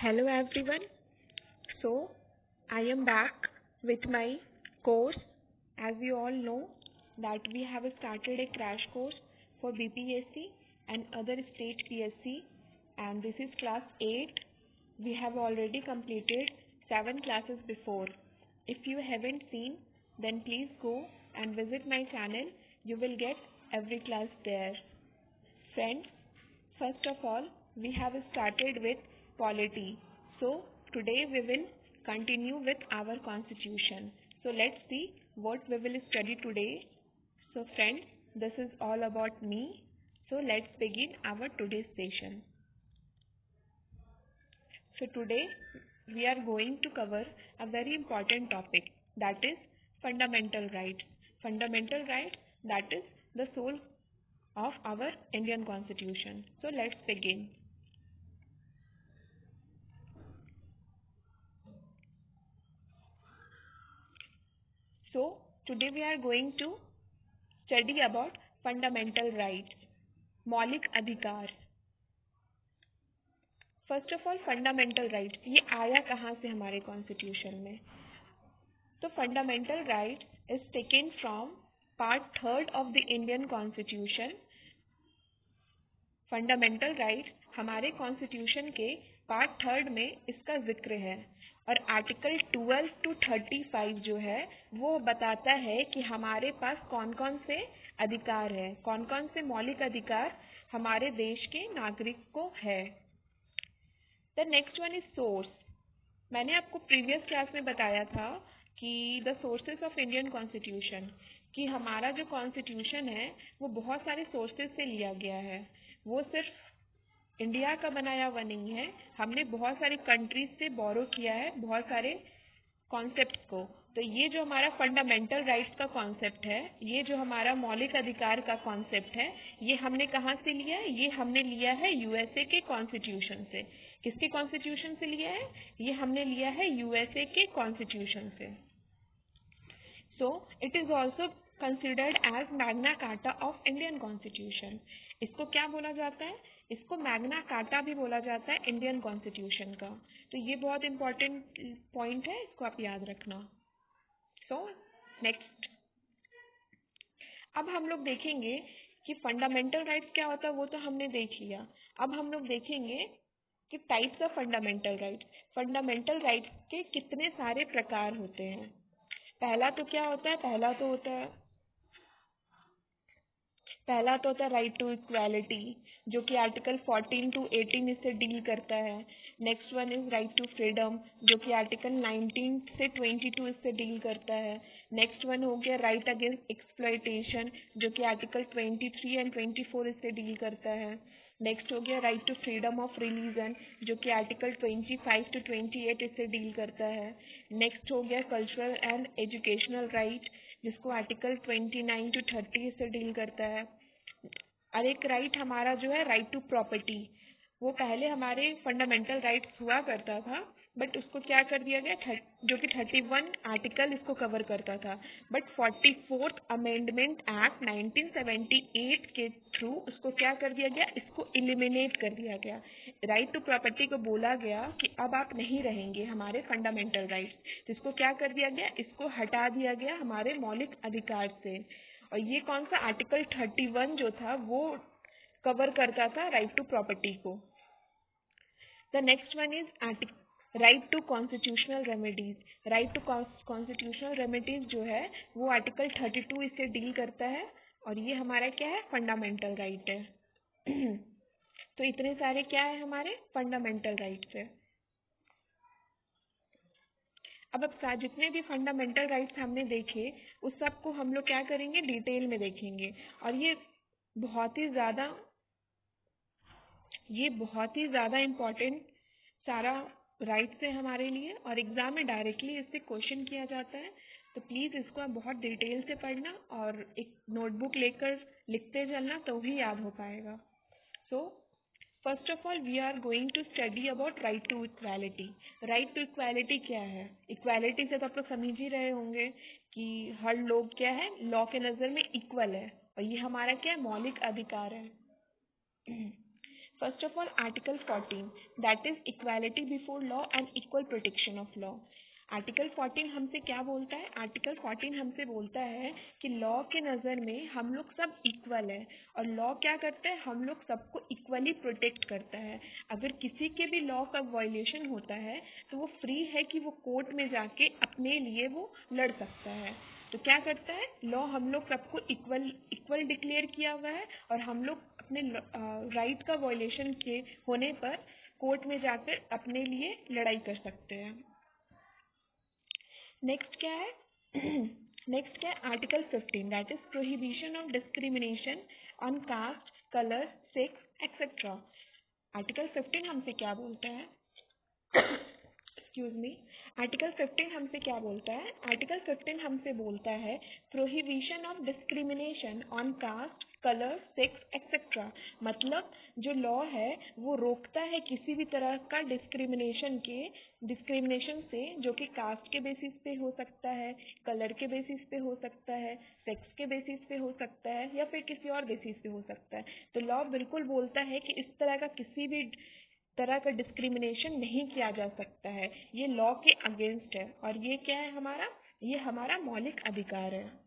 Hello everyone. So, I am back with my course. As you all know that we have started a crash course for BPSC and other state PSC, and this is class 8. We have already completed 7 classes before. If you haven't seen, then please go and visit my channel. You will get every class there. Friends, first of all, we have started with polity. So, today we will continue with our constitution. So, let's see what we will study today. So, friends, this is all about me. So, let's begin our today's session. So, today we are going to cover a very important topic, that is fundamental rights. Fundamental rights, that is the soul of our Indian Constitution. So let's begin. So today we are going to study about fundamental rights, मौलिक अधिकार. First of all fundamental rights ये आया कहाँ से हमारे constitution में? तो fundamental rights is taken from part 3 of the Indian constitution. Fundamental rights हमारे कॉन्स्टिट्यूशन के पार्ट 3 में इसका जिक्र है और आर्टिकल 12 to 35 जो है वो बताता है कि हमारे पास कौन कौन से अधिकार है, कौन कौन से मौलिक अधिकार हमारे देश के नागरिक को है. The next one is source. मैंने आपको प्रीवियस क्लास में बताया था कि the sources of Indian constitution, कि हमारा जो कॉन्स्टिट्यूशन है वो बहुत सारे सोर्सेस से लिया गया है. वो सिर्फ इंडिया का बनाया हुआ नहीं है, हमने बहुत सारी कंट्रीज से बोरो किया है बहुत सारे कॉन्सेप्ट्स को. तो ये जो हमारा फंडामेंटल राइट्स का कॉन्सेप्ट है, ये जो हमारा मौलिक अधिकार का कॉन्सेप्ट है, ये हमने कहाँ से लिया है? ये हमने लिया है यूएसए के कॉन्स्टिट्यूशन से. किसके कॉन्स्टिट्यूशन से लिया है? ये हमने लिया है यूएसए के कॉन्स्टिट्यूशन से. So it is also considered as Magna Carta of Indian constitution. इसको क्या बोला जाता है? इसको मैग्ना कार्टा भी बोला जाता है इंडियन कॉन्स्टिट्यूशन का. तो ये बहुत इंपॉर्टेंट पॉइंट है, इसको आप याद रखना. सो नेक्स्ट, अब हम लोग देखेंगे कि फंडामेंटल राइट्स क्या होता है, वो तो हमने देख लिया. अब हम लोग देखेंगे कि types of fundamental rights. Fundamental rights के कितने सारे प्रकार होते हैं. पहला तो क्या होता है? पहला तो होता है राइट टू इक्वालिटी, जो कि आर्टिकल 14 to 18 इससे डील करता है. Next one is right to freedom, जो कि आर्टिकल 19 से 22 इससे डील करता है. नेक्स्ट वन हो गया राइट अगेंस्ट एक्सप्लॉयटेशन, जो कि आर्टिकल 23 and 24 इससे डील करता है. नेक्स्ट हो गया right to freedom of religion, जो कि आर्टिकल 25 to 28 इससे डील करता है. नेक्स्ट हो गया कल्चरल एंड एजुकेशनल राइट, जिसको आर्टिकल 29 to 30 इससे डील करता है. और एक राइट हमारा जो है राइट टू प्रॉपर्टी, वो पहले हमारे फंडामेंटल राइट्स हुआ करता था, बट उसको क्या कर दिया गया, जो कि 31 आर्टिकल इसको कवर करता था, बट 44th अमेंडमेंट एक्ट 1978 के थ्रू उसको क्या कर दिया गया, इसको इलिमिनेट कर दिया गया. राइट टू प्रॉपर्टी को बोला गया कि अब आप नहीं रहेंगे हमारे फंडामेंटल राइट्स, जिसको क्या कर दिया गया, इसको हटा दिया गया हमारे मौलिक अधिकार से. और ये कौन सा आर्टिकल 31 जो था वो कवर करता था राइट टू प्रॉपर्टी को. The next one is right to constitutional remedies. Right to constitutional remedies जो है वो आर्टिकल 32 इससे डील करता है, और ये हमारा क्या है, फंडामेंटल राइट है. तो इतने सारे क्या है हमारे फंडामेंटल राइट्स है. अब जितने भी फंडामेंटल राइट्स हमने देखे उस सब को हम लोग क्या करेंगे, डिटेल में देखेंगे. और ये बहुत ही ज़्यादा इम्पोर्टेंट सारा राइट्स है हमारे लिए, और एग्जाम में डायरेक्टली इससे क्वेश्चन किया जाता है. तो प्लीज़ इसको आप बहुत डिटेल से पढ़ना और एक नोटबुक लेकर लिखते चलना, तो ही याद हो पाएगा. So first of all we are going to study about right to equality. Right to equality क्या है? इक्वालिटी से तो आप लोग समझ ही रहे होंगे कि हर लोग क्या है, लॉ के नज़र में इक्वल है, और ये हमारा क्या है, मौलिक अधिकार है. First of all article 14 that is equality before law and equal protection of law. Article 14 हमसे क्या बोलता है? आर्टिकल 14 हमसे बोलता है कि लॉ के नज़र में हम लोग सब इक्वल है, और लॉ क्या करता है? हम लोग सबको इक्वली प्रोटेक्ट करता है। अगर किसी के भी लॉ का वायलेशन होता है तो वो फ्री है कि वो कोर्ट में जाके अपने लिए वो लड़ सकता है। तो क्या करता है लॉ? हम लोग सबको इक्वल डिक्लेयर किया हुआ है, और हम लोग अपने राइट का वायलेशन के होने पर कोर्ट में जाकर अपने लिए लड़ाई कर सकते हैं। नेक्स्ट क्या है? नेक्स्ट क्या है? Article 15 that is prohibition of discrimination on caste, colour, sex etcetera. Article 15 हमसे क्या बोलता है? Excuse me. आर्टिकल 15 हमसे क्या बोलता है? आर्टिकल 15 हमसे बोलता है prohibition of discrimination on caste, colour, sex etcetera. मतलब जो लॉ है वो रोकता है किसी भी तरह का डिस्क्रिमिनेशन से, जो कि कास्ट के बेसिस पे हो सकता है, कलर के बेसिस पे हो सकता है, सेक्स के बेसिस पे हो सकता है, या फिर किसी और बेसिस पे हो सकता है। तो लॉ बिल्कुल बोलता है कि इस तरह का किसी भी तरह का डिस्क्रिमिनेशन नहीं किया जा सकता है। ये लॉ के अगेंस्ट है, और ये क्या है हमारा? ये हमारा मौलिक अधिकार है।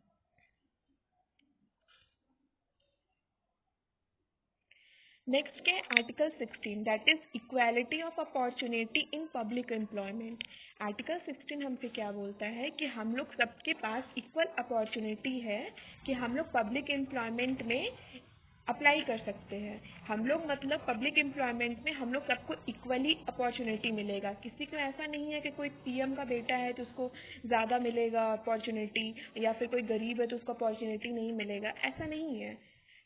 नेक्स्ट क्या है? Article 16 that is equality of opportunity in public employment. Article 16 हमसे क्या बोलता है कि हम लोग सबके पास इक्वल अपॉर्चुनिटी है कि हम लोग पब्लिक एम्प्लॉयमेंट में अप्लाई कर सकते हैं। हम लोग मतलब पब्लिक एम्प्लॉयमेंट में हम लोग सबको इक्वली अपॉर्चुनिटी मिलेगा। किसी को ऐसा नहीं है कि कोई पीएम का बेटा है तो उसको ज़्यादा मिलेगा अपॉर्चुनिटी, या फिर कोई गरीब है तो उसको अपॉर्चुनिटी नहीं मिलेगा। ऐसा नहीं है।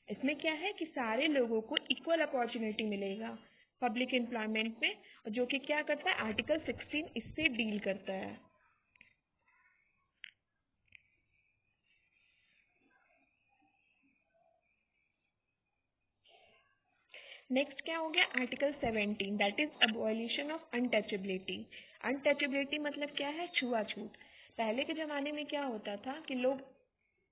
इसमें क्या है कि सारे लोगों को इक्वल अपॉर्चुनिटी मिलेगा पब्लिक एम्प्लॉयमेंट में, जो कि क्या करता है? आर्टिकल 16 इससे डील करता है। नेक्स्ट क्या हो गया? Article 17 that is abolition of untouchability. Untouchability मतलब क्या है? छुआछूत। पहले के ज़माने में क्या होता था कि लोग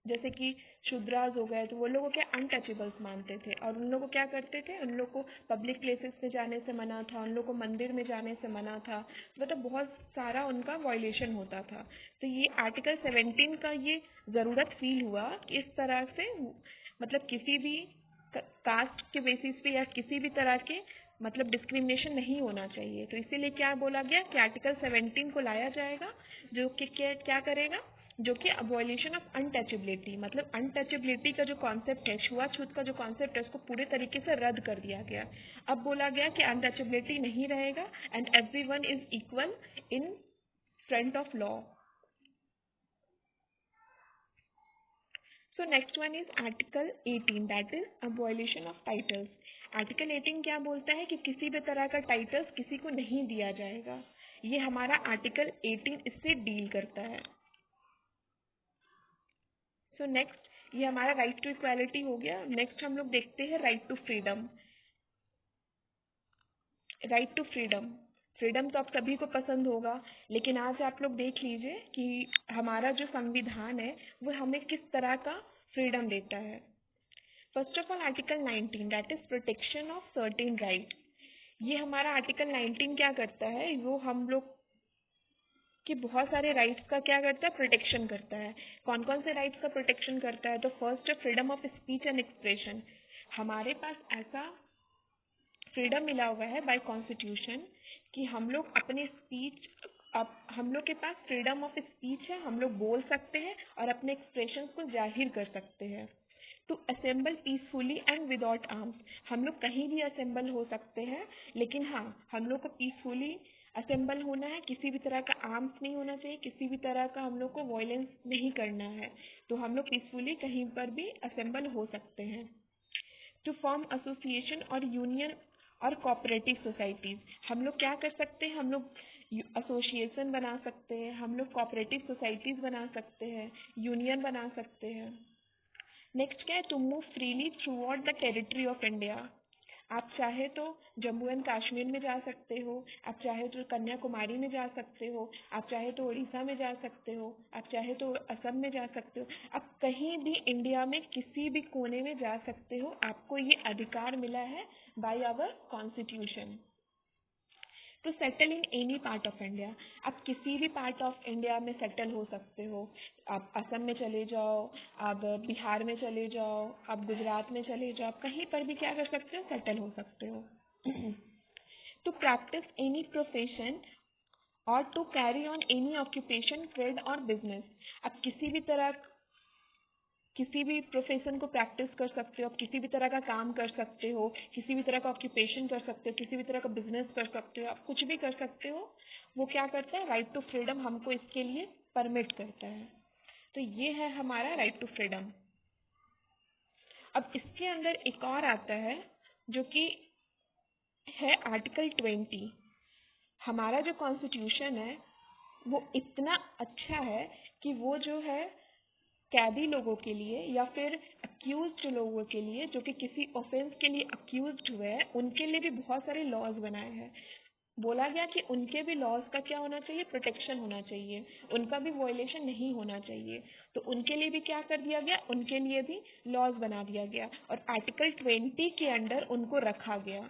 जैसे कि शूद्राज हो गए तो वो लोगों क्या अनटचेबल्स मानते थे, और उन लोगों को क्या करते थे? उन लोग को पब्लिक प्लेसेस में जाने से मना था, उन लोग को मंदिर में जाने से मना था। मतलब बहुत सारा उनका वायलेशन होता था। तो ये आर्टिकल 17 का ये ज़रूरत फील हुआ कि इस तरह से मतलब किसी भी कास्ट के बेसिस पे या किसी भी तरह के मतलब डिस्क्रिमिनेशन नहीं होना चाहिए। तो इसीलिए क्या बोला गया कि आर्टिकल 17 को लाया जाएगा, जो कि क्या करेगा? जो कि अबॉलिशन ऑफ अनटचेबिलिटी, मतलब अनटचेबिलिटी का जो कॉन्सेप्ट है, छुआछूत का जो कॉन्सेप्ट है, उसको पूरे तरीके से रद्द कर दिया गया। अब बोला गया कि अनटचेबिलिटी नहीं रहेगा and everyone is equal in front of law. So next one is Article 18 that is abolition of titles. Article 18 क्या बोलता है कि किसी भी तरह का टाइटल्स किसी को नहीं दिया जाएगा। ये हमारा आर्टिकल 18 इससे डील करता है। सो नेक्स्ट ये हमारा राइट टू इक्वालिटी हो गया। नेक्स्ट हम लोग देखते हैं right to freedom. Right to freedom, freedom तो आप सभी को पसंद होगा, लेकिन आज आप लोग देख लीजिए कि हमारा जो संविधान है वो हमें किस तरह का फ्रीडम देता है। First of all article 19 that is protection of certain right. ये हमारा आर्टिकल 19 क्या करता है? वो हम लोग के बहुत सारे राइट्स का क्या करता है? प्रोटेक्शन करता है। कौन कौन से राइट्स का प्रोटेक्शन करता है? तो फर्स्ट है freedom of speech and expression. हमारे पास ऐसा फ्रीडम मिला हुआ है बाय कॉन्स्टिट्यूशन कि हम लोग अपने स्पीच, अब हम लोग के पास फ्रीडम ऑफ स्पीच है, हम लोग बोल सकते हैं और अपने एक्सप्रेशंस को जाहिर कर सकते हैं। To assemble peacefully and without arms, हम लोग कहीं भी असेंबल हो सकते हैं, लेकिन हाँ हम लोग को पीसफुली असेंबल होना है, किसी भी तरह का आर्म्स नहीं होना चाहिए, किसी भी तरह का हम लोग को वायलेंस नहीं करना है। तो हम लोग पीसफुली कहीं पर भी असेंबल हो सकते हैं। टू फॉर्म एसोसिएशन और यूनियन और कोऑपरेटिव सोसाइटीज, हम लोग क्या कर सकते हैं? हम लोग एसोसिएशन बना सकते हैं, हम लोग कोऑपरेटिव सोसाइटीज बना सकते हैं, यूनियन बना सकते हैं। नेक्स्ट क्या है? To move freely throughout the territory of India. आप चाहे तो जम्मू एंड कश्मीर में जा सकते हो, आप चाहे तो कन्याकुमारी में जा सकते हो, आप चाहे तो उड़ीसा में जा सकते हो, आप चाहे तो असम में जा सकते हो, आप कहीं भी इंडिया में किसी भी कोने में जा सकते हो। आपको ये अधिकार मिला है by our constitution to settle in any part of India. आप किसी भी पार्ट ऑफ इंडिया में सेटल हो सकते हो। आप असम में चले जाओ, आप बिहार में चले जाओ, आप गुजरात में चले जाओ, आप कहीं पर भी क्या कर सकते हो, सेटल हो सकते हो। टू प्रैक्टिस एनी प्रोफेशन और to carry on any occupation, trade और बिजनेस। आप किसी भी प्रोफेशन को प्रैक्टिस कर सकते हो, आप किसी भी तरह का काम कर सकते हो, किसी भी तरह का ऑक्यूपेशन कर सकते हो, किसी भी तरह का बिजनेस कर सकते हो, आप कुछ भी कर सकते हो। वो क्या करता है, राइट टू फ्रीडम हमको इसके लिए परमिट करता है। तो ये है हमारा राइट टू फ्रीडम। अब इसके अंदर एक और आता है जो कि है आर्टिकल 20। हमारा जो कॉन्स्टिट्यूशन है वो इतना अच्छा है कि वो जो है कैदी लोगों के लिए या फिर अक्यूज्ड लोगों के लिए, जो कि किसी ऑफेंस के लिए अक्यूज्ड हुए हैं, उनके लिए भी बहुत सारे लॉज बनाए हैं। बोला गया कि उनके भी लॉज का क्या होना चाहिए, प्रोटेक्शन होना चाहिए, उनका भी वायलेशन नहीं होना चाहिए। तो उनके लिए भी क्या कर दिया गया, उनके लिए भी लॉज बना दिया गया और आर्टिकल 20 के अंडर उनको रखा गया।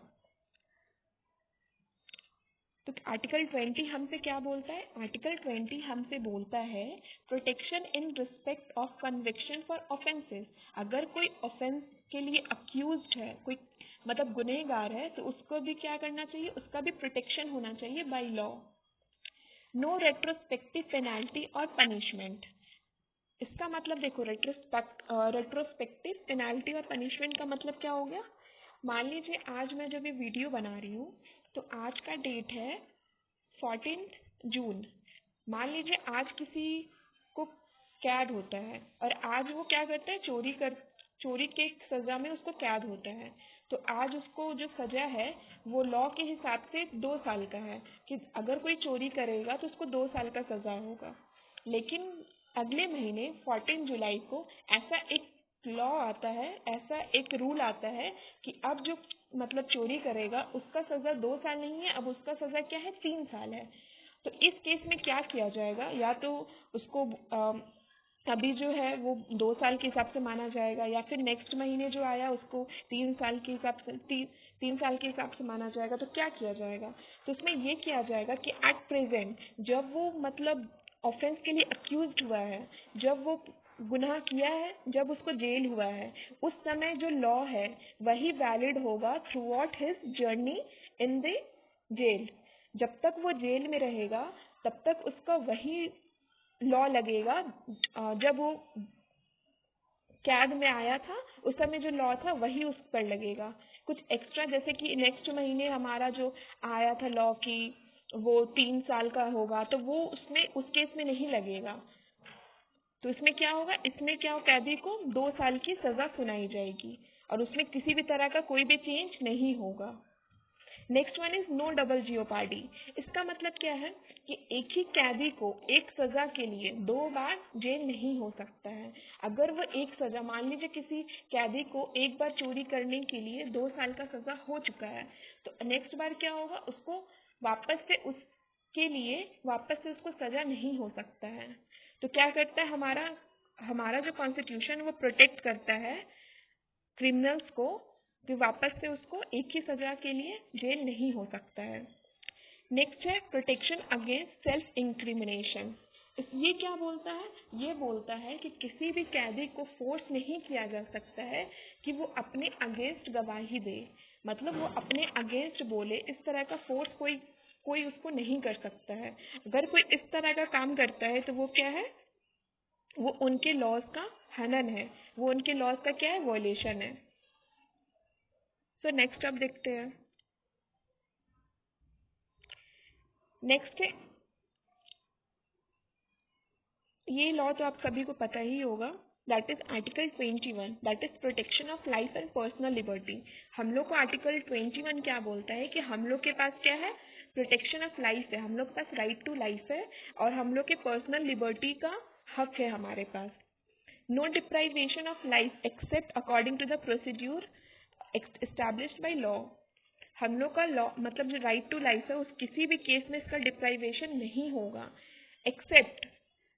तो आर्टिकल 20 हमसे क्या बोलता है, आर्टिकल 20 हमसे बोलता है protection in respect of conviction for offences. अगर कोई ऑफेंस के लिए अक्यूज्ड है, कोई मतलब गुनहगार है, तो उसको भी क्या करना चाहिए, उसका भी प्रोटेक्शन होना चाहिए by law. No retrospective penalty और पनिशमेंट। इसका मतलब देखो, रेट्रोस्पेक्टिव पेनल्टी और पनिशमेंट का मतलब क्या हो गया। मान लीजिए आज मैं जब ये वीडियो बना रही हूँ तो आज का डेट है 14 जून। मान लीजिए आज किसी को कैद होता है और आज वो क्या करता है, चोरी के सजा में उसको कैद होता है। तो आज उसको जो सजा है वो लॉ के हिसाब से 2 साल का है कि अगर कोई चोरी करेगा तो उसको 2 साल का सजा होगा। लेकिन अगले महीने 14 जुलाई को ऐसा एक लॉ आता है, ऐसा एक रूल आता है कि अब जो मतलब चोरी करेगा उसका सजा 2 साल नहीं है, अब उसका सजा क्या है, 3 साल है। तो इस केस में क्या किया जाएगा, या तो उसको अभी जो है वो 2 साल के हिसाब से माना जाएगा, या फिर नेक्स्ट महीने जो आया उसको 3 साल के हिसाब से 3 साल के हिसाब से माना जाएगा। तो क्या किया जाएगा, तो इसमें ये किया जाएगा कि एट प्रेजेंट जब वो मतलब ऑफेंस के लिए अक्यूज्ड हुआ है, जब वो गुनाह किया है, जब उसको जेल हुआ है, उस समय जो लॉ है वही वैलिड होगा throughout his journey in the jail. जब तक वो जेल में रहेगा तब तक उसका वही लॉ लगेगा। जब वो कैद में आया था उस समय जो लॉ था वही उस पर लगेगा। कुछ एक्स्ट्रा जैसे कि नेक्स्ट महीने हमारा जो आया था लॉ की वो 3 साल का होगा, तो वो उसमें उस केस में नहीं लगेगा। तो इसमें क्या होगा, इसमें क्या हो, कैदी को 2 साल की सजा सुनाई जाएगी और उसमें किसी भी तरह का कोई भी चेंज नहीं होगा। Next one is no double jeopardy. इसका मतलब क्या है कि एक ही कैदी को एक सजा के लिए 2 बार जेल नहीं हो सकता है। अगर वो एक सजा, मान लीजिए किसी कैदी को एक बार चोरी करने के लिए 2 साल का सजा हो चुका है, तो नेक्स्ट बार क्या होगा, उसको वापस से उसको सजा नहीं हो सकता है। तो क्या करता है हमारा जो कॉन्स्टिट्यूशन वो प्रोटेक्ट करता है क्रिमिनल्स को कि वापस से उसको एक ही सजा के लिए जेल नहीं हो सकता है। नेक्स्ट है प्रोटेक्शन अगेंस्ट सेल्फ इंक्रिमिनेशन। ये क्या बोलता है, ये बोलता है कि किसी भी कैदी को फोर्स नहीं किया जा सकता है कि वो अपने अगेंस्ट गवाही दे, मतलब वो अपने अगेंस्ट बोले, इस तरह का फोर्स कोई उसको नहीं कर सकता है। अगर कोई इस तरह का काम करता है तो वो क्या है, वो उनके लॉज का हनन है, वो उनके लॉज का क्या है, वॉयलेशन है। तो नेक्स्ट अब देखते हैं। नेक्स्ट है, ये लॉ तो आप सभी को पता ही होगा, that is article 21, that is protection of life and personal liberty. हम लोग को आर्टिकल 21 क्या बोलता है कि हम लोग के पास क्या है, प्रोटेक्शन ऑफ लाइफ है, हम लोग के पास राइट टू लाइफ है और हम लोग के पर्सनल लिबर्टी का हक है हमारे पास। No deprivation of life except according to the procedure established by law, हम लोग का लॉ मतलब जो राइट टू लाइफ है उस किसी भी केस में इसका डिप्राइवेशन नहीं होगा, एक्सेप्ट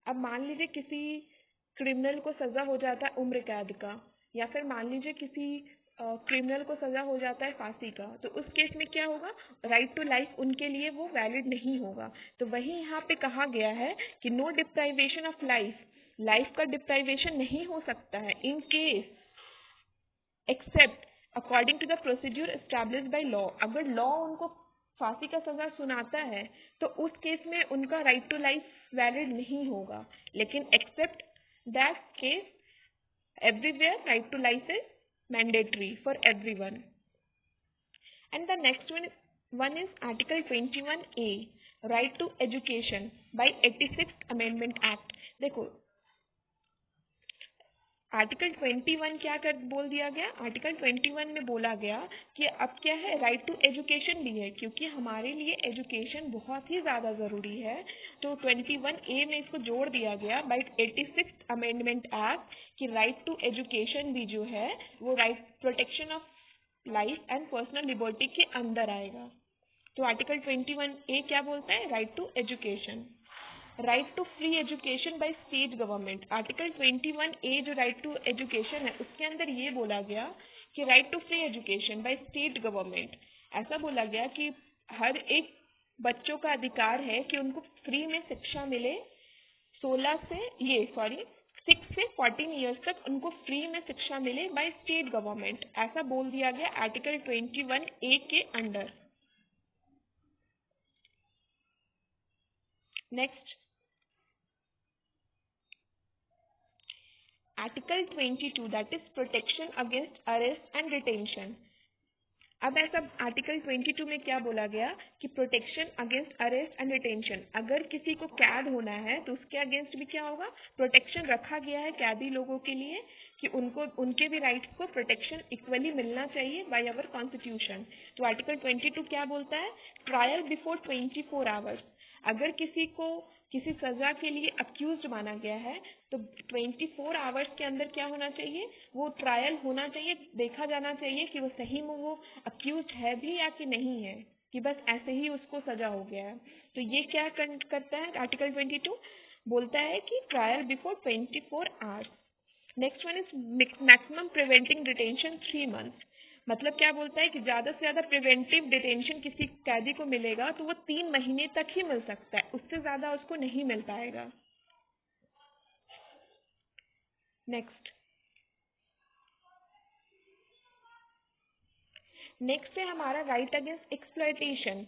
अब मान लीजिए किसी क्रिमिनल को सजा हो जाता है उम्र कैद का, या फिर मान लीजिए किसी क्रिमिनल को सजा हो जाता है फांसी का, तो उस केस में क्या होगा, राइट टू लाइफ उनके लिए वो वैलिड नहीं होगा। तो वही यहाँ पे कहा गया है कि no deprivation of life, life का डिप्राइवेशन नहीं हो सकता है in case except according to the procedure established by law, अगर लॉ उनको फांसी का सजा सुनाता है तो उस केस में उनका राइट टू लाइफ वैलिड नहीं होगा, लेकिन except that case everywhere right to life is mandatory for everyone. And the next one is Article 21A, right to education by 86th Amendment Act. देखो आर्टिकल 21 क्या कर बोल दिया गया, आर्टिकल 21 में बोला गया कि अब क्या है, राइट टू एजुकेशन भी है, क्योंकि हमारे लिए एजुकेशन बहुत ही ज़्यादा ज़रूरी है। तो 21A में इसको जोड़ दिया गया बाय 86th अमेंडमेंट एक्ट कि राइट टू एजुकेशन भी जो है वो right protection of life and personal liberty के अंदर आएगा। तो आर्टिकल 21A क्या बोलता है, right to education, right to free education by state government. Article 21A जो राइट टू एजुकेशन है उसके अंदर ये बोला गया कि right to free education by state government, ऐसा बोला गया कि हर एक बच्चों का अधिकार है कि उनको फ्री में शिक्षा मिले, 6 से 14 ईयर्स तक उनको फ्री में शिक्षा मिले बाय स्टेट गवर्नमेंट, ऐसा बोल दिया गया आर्टिकल 21A के under. Next article 22 that is protection against arrest and detention. अब ऐसा आर्टिकल 22 में क्या बोला गया कि protection against arrest and detention, अगर किसी को कैद होना है तो उसके अगेंस्ट भी क्या होगा, प्रोटेक्शन रखा गया है कैदी लोगों के लिए कि उनको उनके भी राइट्स को प्रोटेक्शन इक्वली मिलना चाहिए बाय अवर कॉन्स्टिट्यूशन। तो आर्टिकल 22 क्या बोलता है, ट्रायल बिफोर 24 आवर्स, अगर किसी को किसी सजा के लिए अक्यूज्ड माना गया है तो 24 आवर्स के अंदर क्या होना चाहिए, वो ट्रायल होना चाहिए, देखा जाना चाहिए कि वो सही में वो अक्यूज्ड है भी या कि नहीं है, कि बस ऐसे ही उसको सजा हो गया है। तो ये क्या करता है आर्टिकल 22, बोलता है कि trial before 24 hours. Next one is maximum preventing detention 3 months, मतलब क्या बोलता है कि ज़्यादा से ज़्यादा प्रिवेंटिव डिटेंशन किसी कैदी को मिलेगा तो वो 3 महीने तक ही मिल सकता है, उससे ज़्यादा उसको नहीं मिल पाएगा। नेक्स्ट है हमारा राइट अगेंस्ट एक्सप्लॉयटेशन,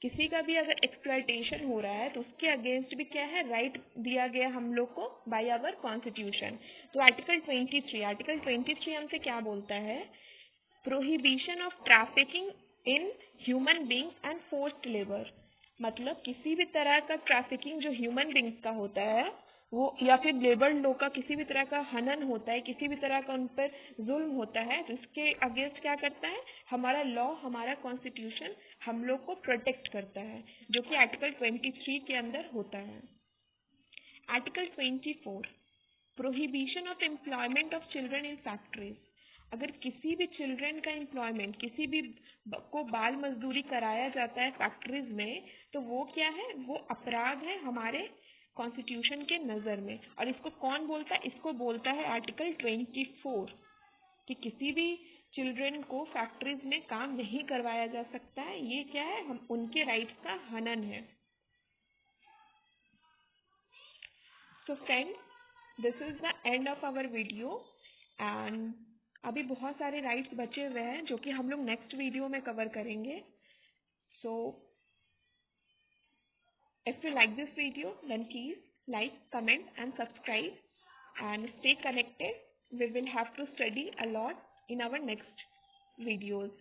किसी का भी अगर एक्सप्लॉयटेशन हो रहा है तो उसके अगेंस्ट भी क्या है, राइट दिया गया हम लोग को बाय आवर कॉन्स्टिट्यूशन। तो आर्टिकल 23 हमसे क्या बोलता है, prohibition of trafficking in human beings and forced labour, मतलब किसी भी तरह का ट्रैफिकिंग जो ह्यूमन बींग्स का होता है वो या फिर लेबर लोग का किसी भी तरह का हनन होता है, किसी भी तरह का उन पर जुल्म होता है, तो इसके अगेंस्ट क्या करता है हमारा लॉ, हमारा कॉन्स्टिट्यूशन हम लोग को प्रोटेक्ट करता है, जो कि आर्टिकल 23 के अंदर होता है। Article 24 prohibition of employment of children in factories, अगर किसी भी चिल्ड्रन का एम्प्लॉयमेंट, किसी भी को बाल मजदूरी कराया जाता है फैक्ट्रीज में, तो वो क्या है, वो अपराध है हमारे कॉन्स्टिट्यूशन के नज़र में। और इसको कौन बोलता है, इसको बोलता है आर्टिकल 24 कि किसी भी चिल्ड्रन को फैक्ट्रीज में काम नहीं करवाया जा सकता है, ये क्या है, हम उनके राइट्स का हनन है। So friend, this is the end of our video and अभी बहुत सारे राइट्स बचे हुए हैं जो कि हम लोग नेक्स्ट वीडियो में कवर करेंगे। सो if you like this video, then please like, comment and subscribe and stay connected. We will have to study a lot in our next videos.